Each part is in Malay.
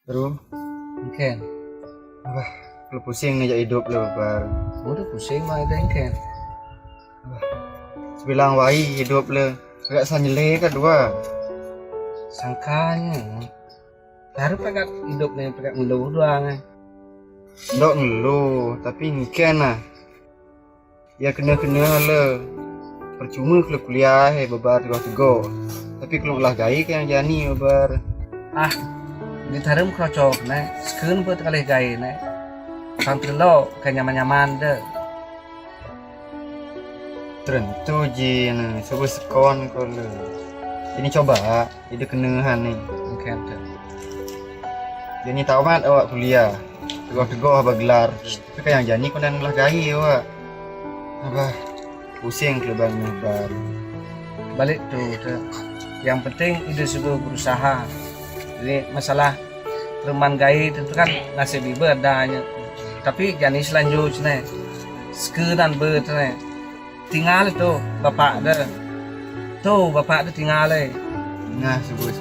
Bro, Ken, wah, lu pusing ngejak hidup lu, Bar. udah pusing mah itu Ken. Sebilang wai hidup lu, gak sanyele kedua. Sangkanya, baru pegat hidup nih, pegat ngeluh doang. Ndok ngeluh, tapi ngken lah. Ya kena-kena lu. Percuma kalau kuliah babar tego. Tapi kalau lah gai kan jani babar. Ah, di tarum krocok nih, sekun buat kali gay nih. Sampai lo kayak nyaman-nyaman deh. Tentu jin, sebut sekon kalau. Ini coba, ini kenahan nih. Ken tuh. Jadi tamat awak kuliah. Tego-tego apa gelar. Tapi kayak jani kau dan lah gai awak. Apa? Pusing kelebangnya bar. Balik tuh. Yang penting ide sudah berusaha. Jadi masalah teman gay itu kan ngasih bibir adanya. Tapi jani selanjutnya, sekunan bet nih. Tinggal itu bapak deh. Tuh bapak deh tinggal deh. Nah, sebut.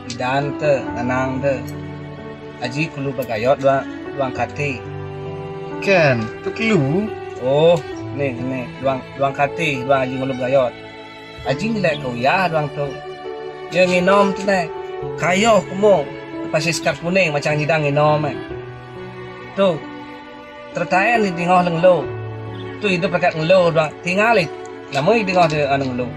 Idan te, nanang te. Aji kulu bagayot duang kati. Kan, tu kelu. Oh, nih duang kati, duang aji kulu bagayot. Aji nilai kau ya duang tu. Yang nginom tu nih. Kayo kumo, pasti skar kuning macam hidang nginom Tuh, tertaya ni tinggal lenglo. Tu hidup pakai ngelo duang tinggal it. Namun tinggal de anu ngelo.